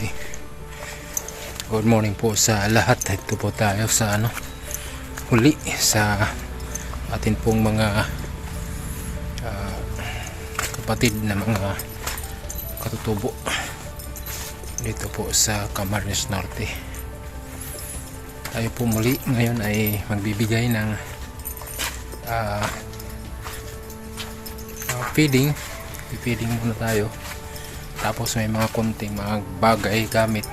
Okay. Good morning po sa lahat. Ito po tayo sa huli sa atin pong mga kapatid na mga katutubo dito po sa Camarines Norte. Tayo po muli ngayon ay magbibigay ng feeding. I-feeding muna tayo. Tapos may mga konting mga bagay gamit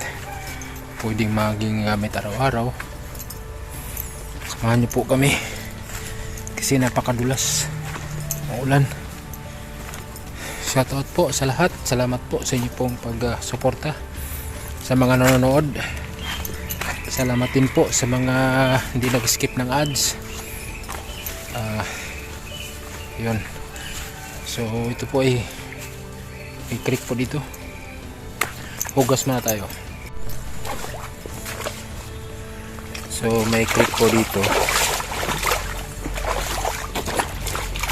pwedeng maging gamit araw-araw. Samahan niyo po kami kasi napakadulas ang ulan. Shoutout po sa lahat. Salamat po sa inyo pong pag-suporta sa mga nanonood. Salamat din po sa mga hindi nag-skip ng ads. Yun. So ito po ay may creek po dito. Hugas muna tayo. So may creek po dito.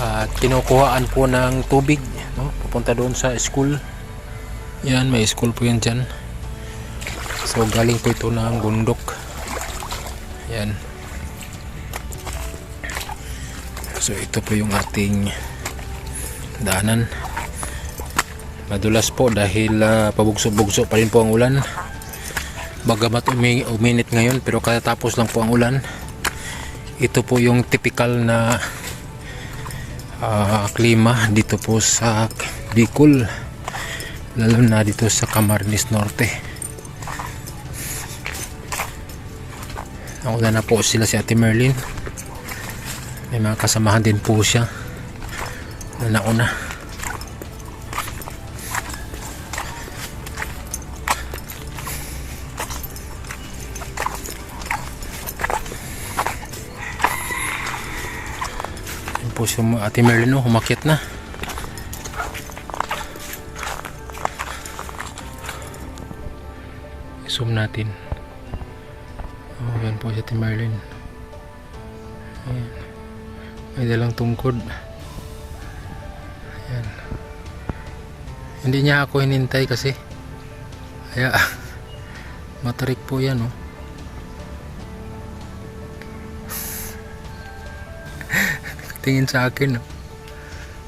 At kinukuhaan po ng tubig, no? Pupunta doon sa school. Yan, may school po yan dyan. So galing po ito ng bundok. Yan. So ito po yung ating daanan. Madulas po dahil pabugso-bugso pa rin po ang ulan. Bagamat uminit ngayon pero katatapos lang po ang ulan. Ito po yung typical na klima dito po sa Bicol, lalo na dito sa Camarines Norte. Ang ulan na po sila si Ate Merlin. May mga kasamahan din po siya na nauna. Po si Ate Merlin, humakyat na. I-zoom natin. Yan po si Ate Merlin. Ayan. May dalang tungkod. Ayan. Hindi niya ako hinintay kasi kaya matarik po yan, oh. Tingin sa akin,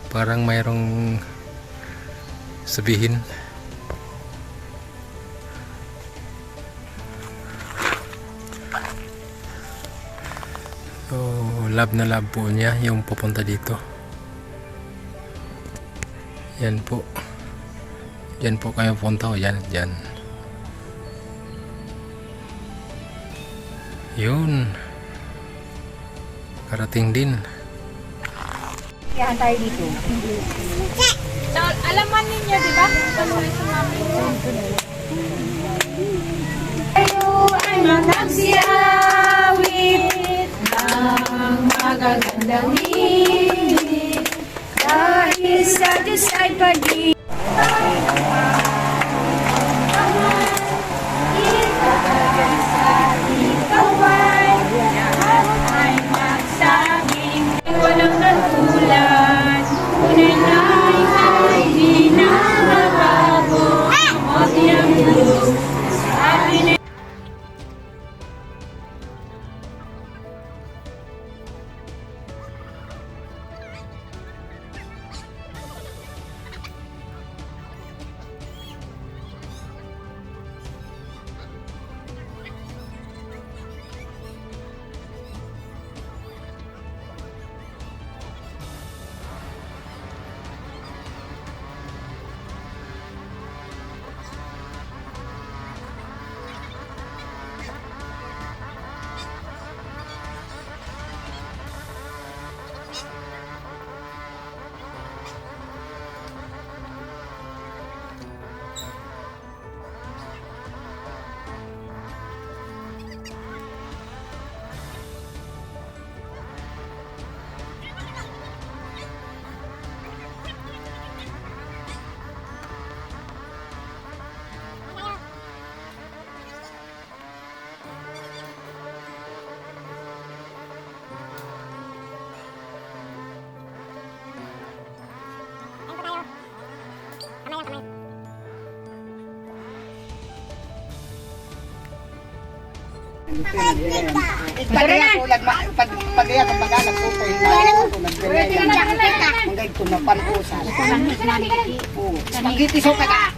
parang mayroong sabihin. So love na love po niya yung pupunta dito. Yan po, yan po kayo punta, o yan, yan. Yun, karating din. Kaya tayo dito. So, alaman ninyo, di ba? Panuloy sa mami. Tayo ay magsiawit ng magagandang himig dahil sa Diyos ay pag-ibig. Walang natulad, tunay na ika'y di nakabago. Mati ang Diyos sa atin ay Pagaya ko pagaya ko magalang ko kay ko nagdala. Mangay ko na panusa. Pagiti so kada.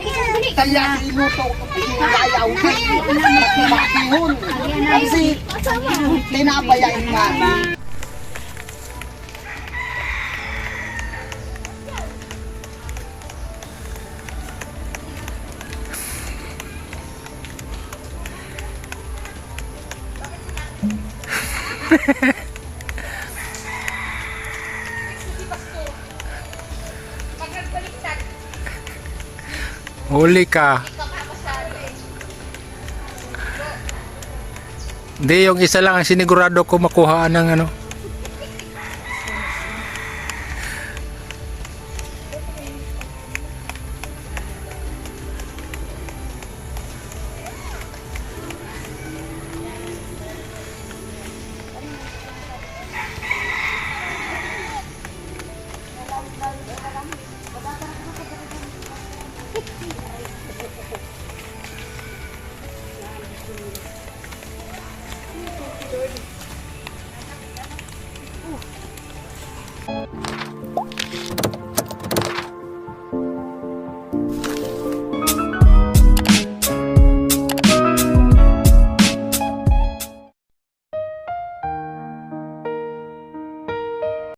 Taya iluto ko ayaw. Matihon. Kasi tinapayain ka. Huli ka. Hindi, yung isa lang ang sinigurado ko makuha ng ano.